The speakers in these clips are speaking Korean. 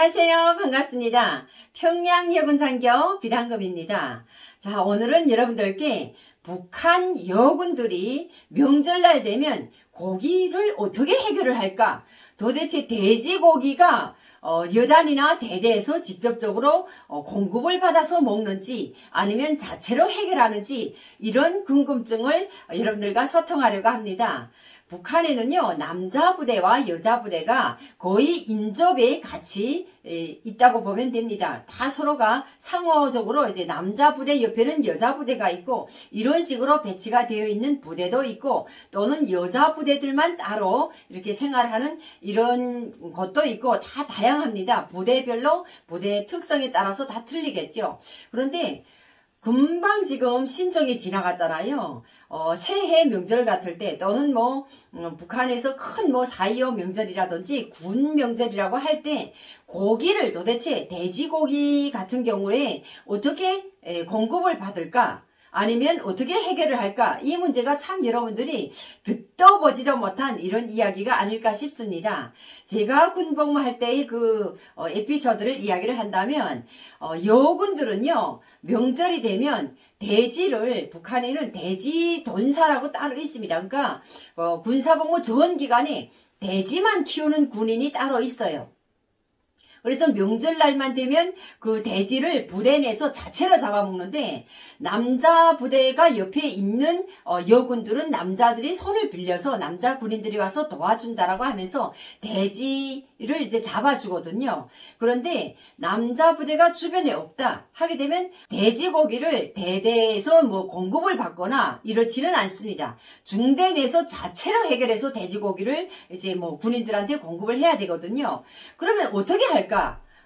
안녕하세요. 반갑습니다. 평양여군장교 비단금입니다. 자, 오늘은 여러분들께 북한 여군들이 명절날 되면 고기를 어떻게 해결을 할까? 도대체 돼지고기가 여단이나 대대에서 직접적으로 공급을 받아서 먹는지 아니면 자체로 해결하는지 이런 궁금증을 여러분들과 소통하려고 합니다. 북한에는요, 남자 부대와 여자 부대가 거의 인접에 같이 있다고 보면 됩니다. 다 서로가 상호적으로 이제 남자 부대 옆에는 여자 부대가 있고 이런 식으로 배치가 되어 있는 부대도 있고 또는 여자 부대들만 따로 이렇게 생활하는 이런 것도 있고 다 다양합니다. 부대별로 부대 특성에 따라서 다 틀리겠죠. 그런데 금방 지금 신정이 지나갔잖아요. 새해 명절 같을 때 또는 북한에서 큰 4.25 명절이라든지 군 명절이라고 할 때 고기를 도대체 돼지고기 같은 경우에 어떻게 공급을 받을까? 아니면 어떻게 해결을 할까? 이 문제가 참 여러분들이 듣도 보지도 못한 이런 이야기가 아닐까 싶습니다. 제가 군복무할 때의 그 에피소드를 이야기를 한다면 여군들은요. 명절이 되면 돼지를 북한에는 돼지 돈사라고 따로 있습니다. 그러니까 군사복무 전 기간에 돼지만 키우는 군인이 따로 있어요. 그래서 명절날만 되면 그 돼지를 부대 내서 자체로 잡아먹는데 남자 부대가 옆에 있는 여군들은 남자들이 손을 빌려서 남자 군인들이 와서 도와준다라고 하면서 돼지를 이제 잡아주거든요. 그런데 남자 부대가 주변에 없다 하게 되면 돼지고기를 대대에서 공급을 받거나 이렇지는 않습니다. 중대 내에서 자체로 해결해서 돼지고기를 이제 군인들한테 공급을 해야 되거든요. 그러면 어떻게 할까?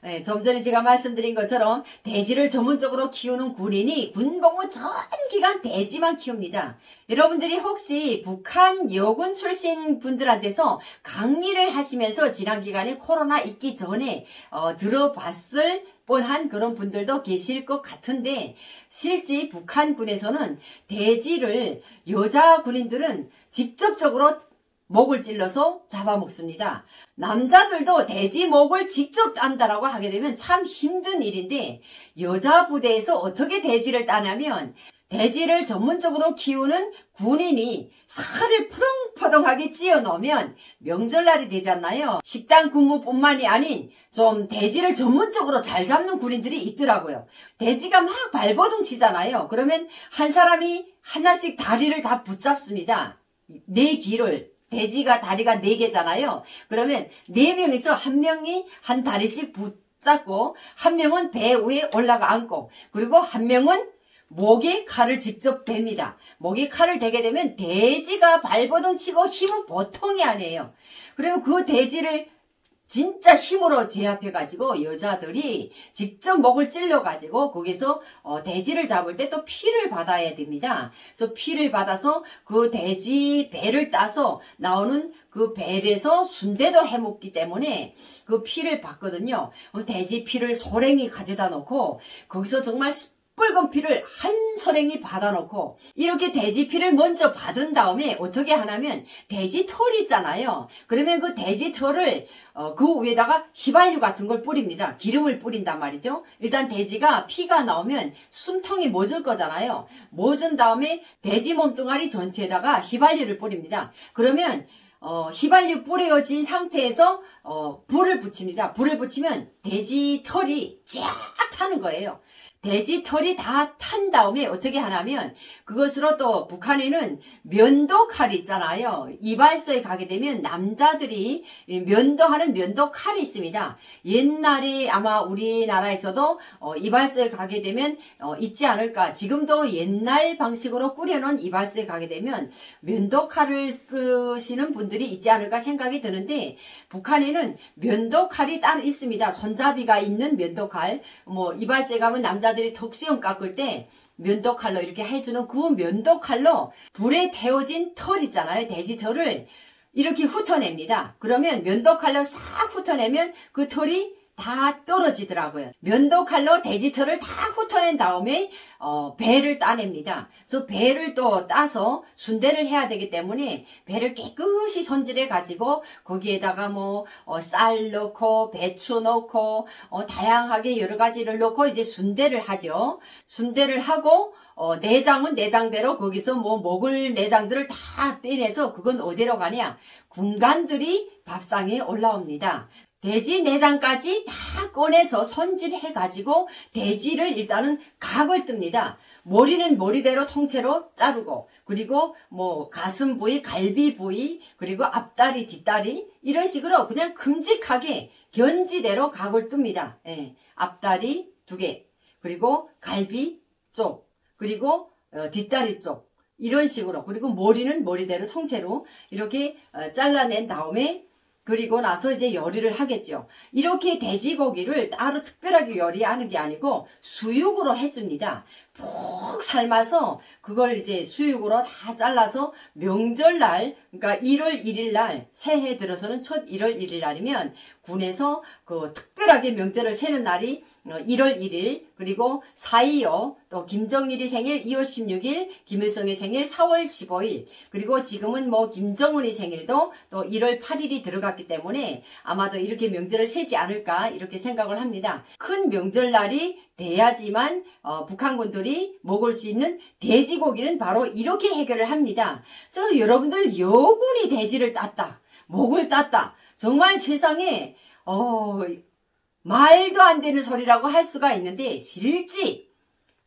네, 좀 전에 제가 말씀드린 것처럼 돼지를 전문적으로 키우는 군인이 군복무 전 기간 돼지만 키웁니다. 여러분들이 혹시 북한 여군 출신 분들한테서 강의를 하시면서 지난 기간에 코로나 있기 전에 들어봤을 뻔한 그런 분들도 계실 것 같은데 실제 북한군에서는 돼지를 여자 군인들은 직접적으로 목을 찔러서 잡아먹습니다. 남자들도 돼지 목을 직접 딴다라고 하게 되면 참 힘든 일인데 여자 부대에서 어떻게 돼지를 따냐면 돼지를 전문적으로 키우는 군인이 살을 포동포동하게 찌어 넣으면 명절날이 되잖아요. 식당 근무뿐만이 아닌 좀 돼지를 전문적으로 잘 잡는 군인들이 있더라고요. 돼지가 막 발버둥 치잖아요. 그러면 한 사람이 하나씩 다리를 다 붙잡습니다. 네 길을. 돼지가 다리가 4개잖아요. 그러면 4명이서 한 명이 한 다리씩 붙잡고 한 명은 배 위에 올라가 앉고 그리고 한 명은 목에 칼을 직접 댑니다. 목에 칼을 대게 되면 돼지가 발버둥 치고 힘은 보통이 아니에요. 그리고 그 돼지를 진짜 힘으로 제압해가지고 여자들이 직접 목을 찔러가지고 거기서 돼지를 잡을 때 또 피를 받아야 됩니다. 그래서 피를 받아서 그 돼지 배를 따서 나오는 그 배에서 순대도 해먹기 때문에 그 피를 받거든요. 돼지 피를 소랭이 가져다 놓고 거기서 정말 붉은 피를 한 서랭이 받아놓고 이렇게 돼지 피를 먼저 받은 다음에 어떻게 하냐면 돼지 털이 있잖아요. 그러면 그 돼지 털을 그 위에다가 휘발유 같은 걸 뿌립니다. 기름을 뿌린단 말이죠. 일단 돼지가 피가 나오면 숨통이 멎을 거잖아요. 멎은 다음에 돼지 몸뚱아리 전체에다가 휘발유를 뿌립니다. 그러면 휘발유 뿌려진 상태에서 불을 붙입니다. 불을 붙이면 돼지 털이 쫙 타는 거예요. 돼지 털이 다 탄 다음에 어떻게 하냐면 그것으로 또 북한에는 면도칼이 있잖아요. 이발소에 가게 되면 남자들이 면도하는 면도칼이 있습니다. 옛날에 아마 우리나라에서도 이발소에 가게 되면 있지 않을까. 지금도 옛날 방식으로 꾸려놓은 이발소에 가게 되면 면도칼을 쓰시는 분들이 있지 않을까 생각이 드는데 북한에는 면도칼이 따로 있습니다. 손잡이가 있는 면도칼. 이발소에 가면 남자들이 턱수염 깎을 때 면도칼로 이렇게 해주는 그 면도칼로 불에 태워진 털 있잖아요. 돼지 털을 이렇게 훑어냅니다. 그러면 면도칼로 싹 훑어내면 그 털이 다 떨어지더라고요. 면도칼로 돼지털을 다 훑어낸 다음에 배를 따냅니다. 그래서 배를 또 따서 순대를 해야 되기 때문에 배를 깨끗이 손질해 가지고 거기에다가 뭐 쌀 넣고 배추 넣고 다양하게 여러 가지를 넣고 이제 순대를 하죠. 순대를 하고 내장은 내장대로 거기서 뭐 먹을 내장들을 다 떼내서 그건 어디로 가냐? 군간들이 밥상에 올라옵니다. 돼지 내장까지 다 꺼내서 손질해가지고 돼지를 일단은 각을 뜹니다. 머리는 머리대로 통째로 자르고 그리고 뭐 가슴 부위, 갈비 부위 그리고 앞다리, 뒷다리 이런 식으로 그냥 큼직하게 견지대로 각을 뜹니다. 예, 앞다리 2개 그리고 갈비 쪽 그리고 뒷다리 쪽 이런 식으로 그리고 머리는 머리대로 통째로 이렇게 잘라낸 다음에 그리고 나서 이제 요리를 하겠죠. 이렇게 돼지고기를 따로 특별하게 요리하는 게 아니고 수육으로 해줍니다. 푹 삶아서 그걸 이제 수육으로 다 잘라서 명절날 그러니까 1월 1일 날 새해 들어서는 첫 1월 1일 날이면 군에서 그 특별하게 명절을 세는 날이 1월 1일 그리고 4.25 또 김정일이 생일 2월 16일 김일성의 생일 4월 15일 그리고 지금은 뭐 김정은이 생일도 또 1월 8일이 들어갔기 때문에 아마도 이렇게 명절을 세지 않을까 이렇게 생각을 합니다. 큰 명절날이 돼야지만 북한군들이 먹을 수 있는 돼지고기는 바로 이렇게 해결을 합니다. 그래서 여러분들 여군이 돼지를 땄다. 목을 땄다. 정말 세상에 말도 안 되는 소리라고 할 수가 있는데 실제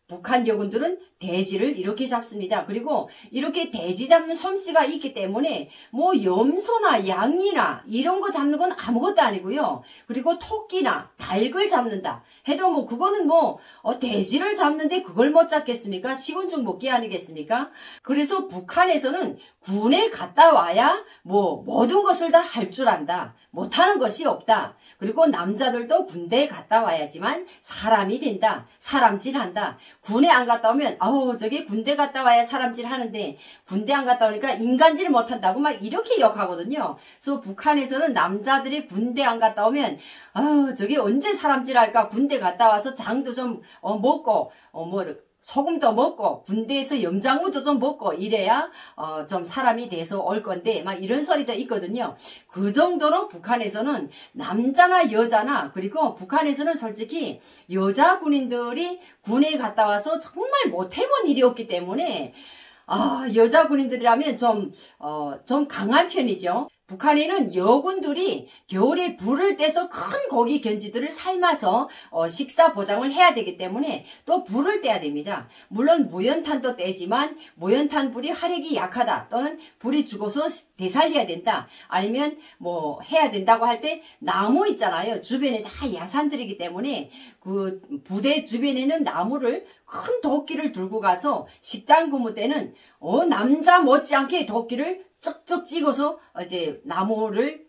북한 여군들은 돼지를 이렇게 잡습니다. 그리고 이렇게 돼지 잡는 솜씨가 있기 때문에 뭐 염소나 양이나 이런 거 잡는 건 아무것도 아니고요. 그리고 토끼나 닭을 잡는다 해도 뭐 그거는 뭐 돼지를 잡는데 그걸 못 잡겠습니까? 시군중 먹기 아니겠습니까? 그래서 북한에서는 군에 갔다 와야 뭐 모든 것을 다 할 줄 안다. 못하는 것이 없다. 그리고 남자들도 군대에 갔다 와야지만 사람이 된다. 사람질한다. 군에 안 갔다 오면 저기 군대 갔다 와야 사람질 하는데 군대 안 갔다 오니까 인간질 못한다고 막 이렇게 욕하거든요. 그래서 북한에서는 남자들이 군대 안 갔다 오면 저기 언제 사람질 할까? 군대 갔다 와서 장도 좀 먹고 뭐 소금도 먹고 군대에서 염장무도 좀 먹고 이래야 좀 사람이 돼서 올 건데 막 이런 소리도 있거든요. 그 정도로 북한에서는 남자나 여자나 그리고 북한에서는 솔직히 여자 군인들이 군에 갔다 와서 정말 못 해본 일이 없기 때문에 여자 군인들이라면 좀 강한 편이죠. 북한에는 여군들이 겨울에 불을 떼서 큰 고기 견지들을 삶아서 식사 보장을 해야 되기 때문에 또 불을 떼야 됩니다. 물론 무연탄도 떼지만 무연탄 불이 화력이 약하다 또는 불이 죽어서 되살려야 된다 아니면 뭐 해야 된다고 할 때 나무 있잖아요. 주변에 다 야산들이기 때문에 그 부대 주변에는 나무를 큰 도끼를 들고 가서 식당 근무 때는 남자 못지않게 도끼를 쩍쩍 찍어서 이제 나무를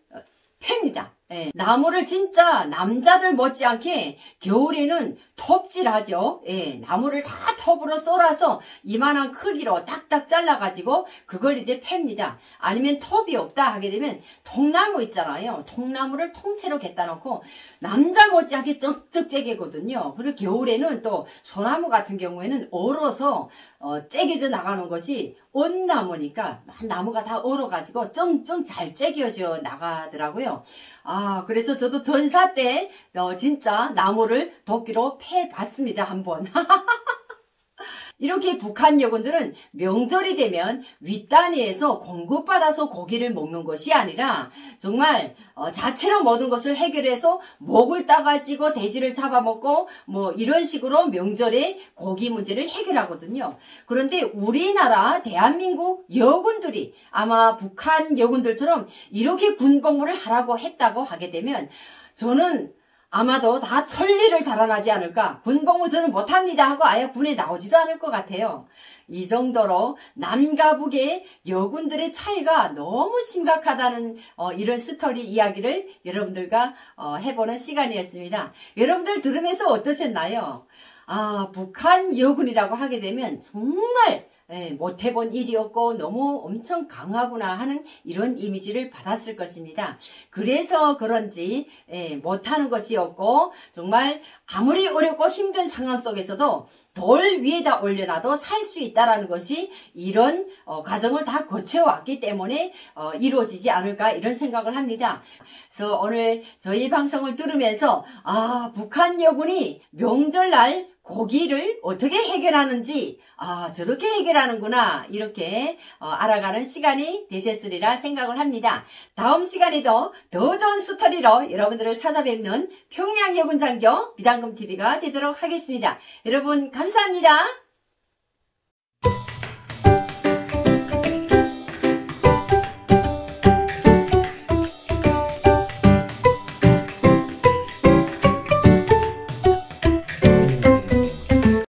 팹니다. 예, 나무를 진짜 남자들 못지않게 겨울에는 톱질하죠. 예, 나무를 다 톱으로 썰어서 이만한 크기로 딱딱 잘라가지고 그걸 이제 팹니다. 아니면 톱이 없다 하게 되면 통나무 있잖아요. 통나무를 통째로 갖다 놓고 남자 못지않게 쩍쩍 째개거든요. 그리고 겨울에는 또 소나무 같은 경우에는 얼어서 째개져 나가는 것이 언나무니까 나무가 다 얼어가지고 쩡쩡 잘 째겨져 나가더라고요. 그래서 저도 전사 때 진짜 나무를 도끼로 패봤습니다. 한번. 이렇게 북한 여군들은 명절이 되면 윗단위에서 공급받아서 고기를 먹는 것이 아니라 정말 자체로 모든 것을 해결해서 목을 따가지고 돼지를 잡아먹고 뭐 이런 식으로 명절에 고기 문제를 해결하거든요. 그런데 우리나라 대한민국 여군들이 아마 북한 여군들처럼 이렇게 군복무를 하라고 했다고 하게 되면 저는 아마도 다 천리를 달아나지 않을까. 군복무 저는 못합니다 하고 아예 군에 나오지도 않을 것 같아요. 이 정도로 남과 북의 여군들의 차이가 너무 심각하다는 이런 스토리 이야기를 여러분들과 해보는 시간이었습니다. 여러분들 들으면서 어떠셨나요? 북한 여군이라고 하게 되면 정말 못 해본 일이었고 너무 엄청 강하구나 하는 이런 이미지를 받았을 것입니다. 그래서 그런지 못하는 것이었고 정말 아무리 어렵고 힘든 상황 속에서도 돌 위에다 올려놔도 살 수 있다라는 것이 이런 과정을 다 거쳐왔기 때문에 이루어지지 않을까 이런 생각을 합니다. 그래서 오늘 저희 방송을 들으면서 북한 여군이 명절날 고기를 어떻게 해결하는지 저렇게 해결하는구나 이렇게 알아가는 시간이 되셨으리라 생각을 합니다. 다음 시간에도 더 좋은 스토리로 여러분들을 찾아뵙는 평양여군장교 비단금TV가 되도록 하겠습니다. 여러분 감사합니다.